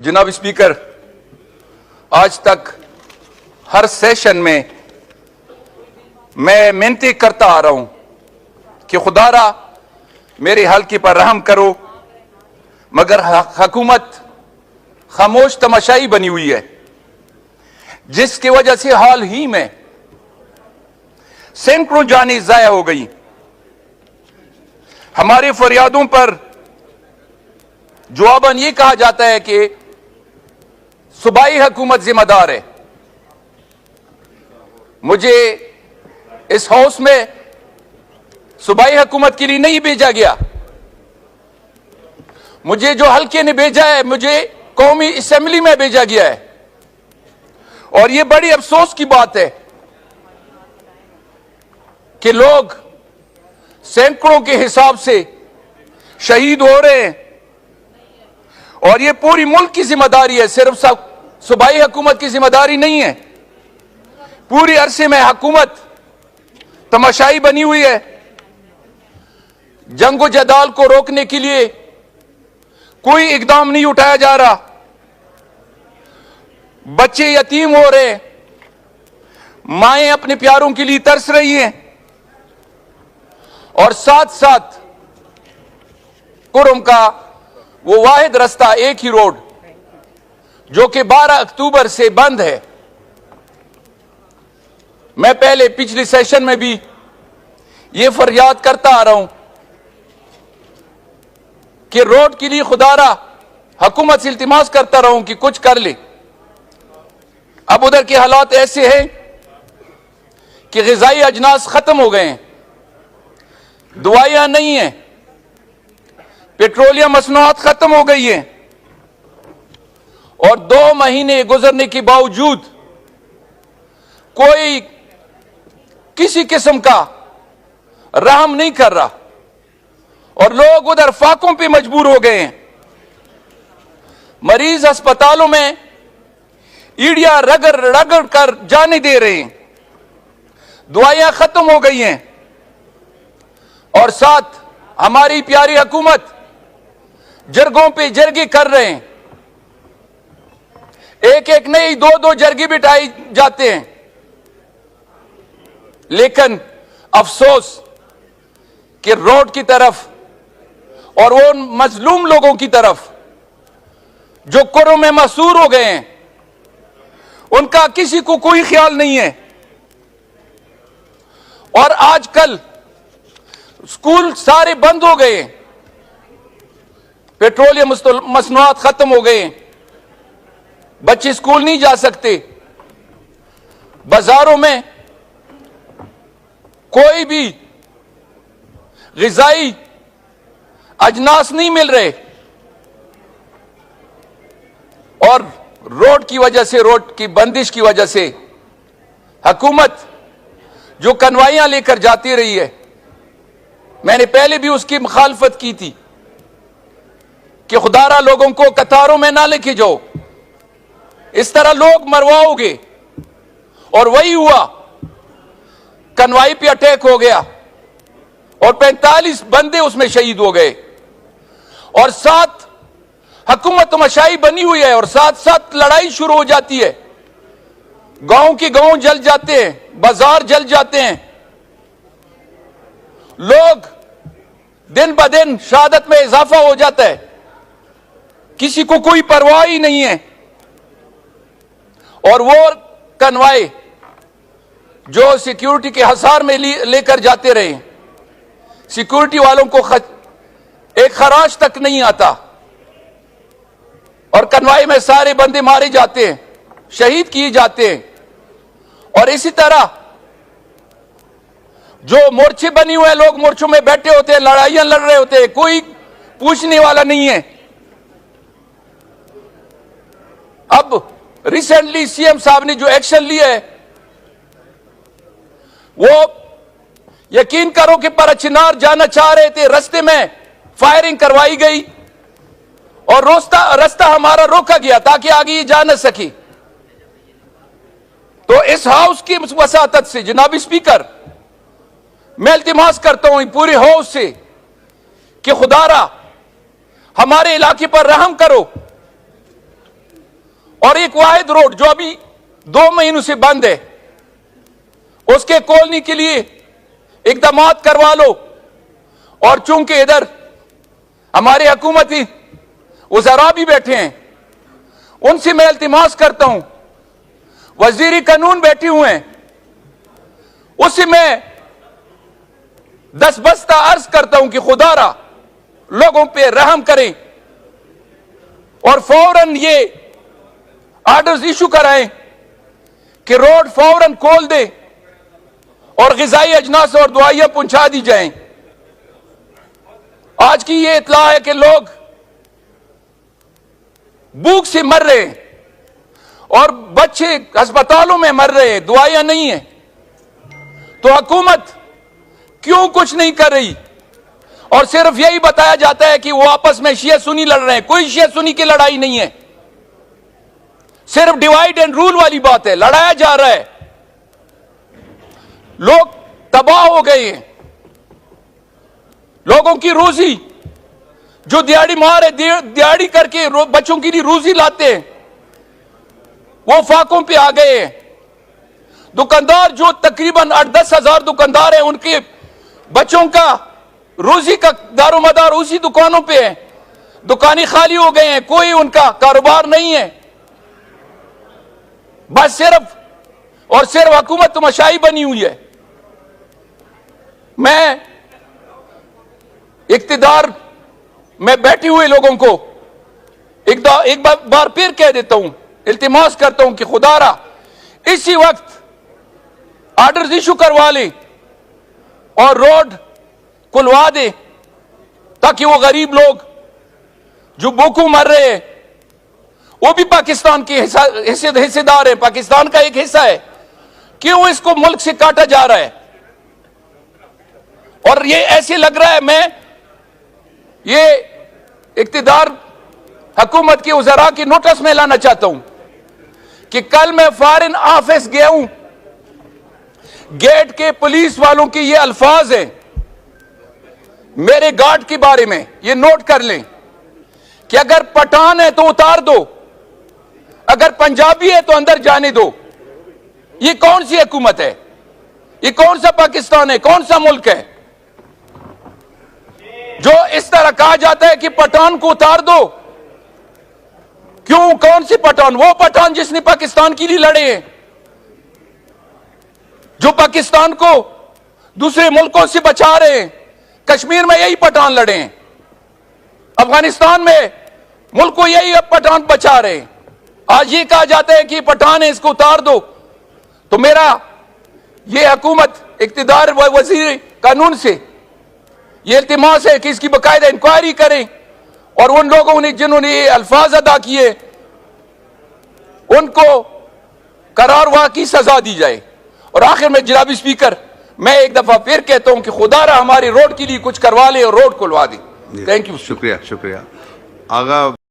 जनाब स्पीकर, आज तक हर सेशन में मैं मिन्नतें करता आ रहा हूं कि खुदारा मेरे हल्के पर रहम करो, मगर हुकूमत खामोश तमाशाई बनी हुई है, जिसकी वजह से हाल ही में सैकड़ों जानें जाया हो गई। हमारे फरियादों पर जवाबन यह कहा जाता है कि सूबाई हुकूमत जिम्मेदार है। मुझे इस हाउस में सूबाई हुकूमत के लिए नहीं भेजा गया, मुझे जो हल्के ने भेजा है, मुझे कौमी असेंबली में भेजा गया है। और यह बड़ी अफसोस की बात है कि लोग सैकड़ों के हिसाब से शहीद हो रहे हैं, और यह पूरी मुल्क की जिम्मेदारी है, सिर्फ सूबाई हुकूमत की जिम्मेदारी नहीं है। पूरी अरसे में हुकूमत तमाशाई बनी हुई है। जंगो जदाल को रोकने के लिए कोई इकदाम नहीं उठाया जा रहा। बच्चे यतीम हो रहे हैं, माएं अपने प्यारों के लिए तरस रही हैं, और साथ साथ कुर्म का वो वाहिद रास्ता, एक ही रोड, जो कि 12 अक्टूबर से बंद है। मैं पहले पिछले सेशन में भी ये फरियाद करता आ रहा हूं कि रोड के लिए खुदारा हुकूमत से इल्तिमास करता रहूं कि कुछ कर ले। अब उधर के हालात ऐसे हैं कि ग़िज़ाई अजनास खत्म हो गए हैं, दवाइयां नहीं हैं, पेट्रोलियम मसनूआत खत्म हो गई हैं, और 2 महीने गुजरने के बावजूद कोई किसी किस्म का रहम नहीं कर रहा, और लोग उधर फाकों पे मजबूर हो गए हैं। मरीज अस्पतालों में ईड़िया रगड़ रगड़ कर जाने दे रहे हैं, दवाइयां खत्म हो गई हैं, और साथ हमारी प्यारी हुकूमत जरगों पे जरगे कर रहे हैं। एक एक नहीं 2-2 जरगे बिठाई जाते हैं। लेकिन अफसोस कि रोड की तरफ और वो मजलूम लोगों की तरफ जो कुर्रों में मसूर हो गए हैं, उनका किसी को कोई ख्याल नहीं है। और आजकल स्कूल सारे बंद हो गए, पेट्रोलियम मसनूआत खत्म हो गए, बच्चे स्कूल नहीं जा सकते, बाजारों में कोई भी ग़िज़ाई अजनास नहीं मिल रहे, और रोड की वजह से, रोड की बंदिश की वजह से हुकूमत जो कन्वाइयां लेकर जाती रही है, मैंने पहले भी उसकी मुखालफत की थी कि खुदारा लोगों को कतारों में ना लेके जाओ, इस तरह लोग मरवाओगे। और वही हुआ, कन्वाई पे अटैक हो गया और 45 बंदे उसमें शहीद हो गए, और साथ हुकूमत तमाशाई बनी हुई है, और साथ साथ लड़ाई शुरू हो जाती है। गांव के गांव जल जाते हैं, बाजार जल जाते हैं, लोग दिन ब दिन शहादत में इजाफा हो जाता है, किसी को कोई परवाह ही नहीं है। और वो कन्वाई जो सिक्योरिटी के हसार में लेकर जाते रहे, सिक्योरिटी वालों को एक खराज तक नहीं आता, और कन्वाई में सारे बंदे मारे जाते हैं, शहीद किए जाते हैं। और इसी तरह जो मोर्चे बनी हुए, लोग मोर्चों में बैठे होते हैं, लड़ाइयां लड़ रहे होते हैं, कोई पूछने वाला नहीं है। अब रिसेंटली सीएम साहब ने जो एक्शन लिया है, वो यकीन करो कि परचिनार जाना चाह रहे थे, रास्ते में फायरिंग करवाई गई, और रास्ता हमारा रोका गया ताकि आगे ये जा न सके। तो इस हाउस की वसातत से जनाब स्पीकर, मैं इल्तिमास करता हूं पूरे हाउस से कि खुदारा हमारे इलाके पर रहम करो, और एक वाहिद रोड जो अभी 2 महीनों से बंद है, उसके खोलने के लिए इकदाम करवा लो। और चूंकि इधर हमारे हुकूमती वज़रा भी बैठे हैं, उनसे मैं इल्तिमास करता हूं, वजीर कानून बैठे हुए हैं, उससे मैं दस्तबस्ता अर्ज करता हूं कि खुदारा लोगों पे रहम करें और फौरन ये ऑर्डर्स इशू कराएं कि रोड फौरन खोल दे और ग़िज़ाई अजनास और दवाइयां पहुंचा दी जाएं। आज की ये इत्तला है कि लोग भूख से मर रहे हैं और बच्चे अस्पतालों में मर रहे हैं, दवाइयां नहीं है। तो हुकूमत क्यों कुछ नहीं कर रही और सिर्फ यही बताया जाता है कि वो आपस में शिया सुन्नी लड़ रहे हैं। कोई शिया सुन्नी की लड़ाई नहीं है, सिर्फ डिवाइड एंड रूल वाली बात है, लड़ाया जा रहा है। लोग तबाह हो गए हैं, लोगों की रोजी जो दिहाड़ी मार है, दिहाड़ी करके बच्चों की लिए रोजी लाते हैं, वो फाकों पे आ गए हैं। दुकानदार जो तकरीबन 8-10 हजार दुकानदार हैं, उनके बच्चों का रोजी का दारोमदार उसी दुकानों पे है। दुकानें खाली हो गए हैं, कोई उनका कारोबार नहीं है। बस सिर्फ और सिर्फ हुकूमत तमाशाई बनी हुई है। मैं इख्तिदार में बैठे हुए लोगों को एक बार फिर कह देता हूं, इल्तिमास करता हूं कि खुदारा इसी वक्त ऑर्डर्स इशू करवा ले और रोड खुलवा दे, ताकि वो गरीब लोग जो भूखों मर रहे हैं, वो भी पाकिस्तान के हिस्सेदार है, पाकिस्तान का एक हिस्सा है। क्यों इसको मुल्क से काटा जा रहा है? और ये ऐसे लग रहा है, मैं ये इख्तिदार हुकूमत की वज़रा की नोटिस में लाना चाहता हूं कि कल मैं फॉरेन ऑफिस गया हूं, गेट के पुलिस वालों की ये अल्फाज हैं मेरे गार्ड के बारे में, ये नोट कर लें कि अगर पठान है तो उतार दो, अगर पंजाबी है तो अंदर जाने दो। ये कौन सी हुकूमत है? ये कौन सा पाकिस्तान है? कौन सा मुल्क है जो इस तरह कहा जाता है कि पठान को उतार दो? क्यों? कौन सी पठान? वो पठान जिसने पाकिस्तान के लिए लड़े हैं, जो पाकिस्तान को दूसरे मुल्कों से बचा रहे हैं। कश्मीर में यही पठान लड़े हैं, अफगानिस्तान में मुल्क को यही अब पठान बचा रहे हैं। आज ये कहा जाता है कि पठान है, इसको उतार दो। तो मेरा ये हुकूमत इख्तिदार व वजीर कानून से ये इल्तिमास है कि इसकी बाकायदा इंक्वायरी करें और उन लोगों ने जिन्होंने ये अल्फाज अदा किए उनको करारवाह की सजा दी जाए। और आखिर में जनाब स्पीकर, मैं एक दफा फिर कहता हूं कि खुदारा हमारे रोड के लिए कुछ करवा ले और रोड खुलवा दे। Thank you. शुक्रिया। आगा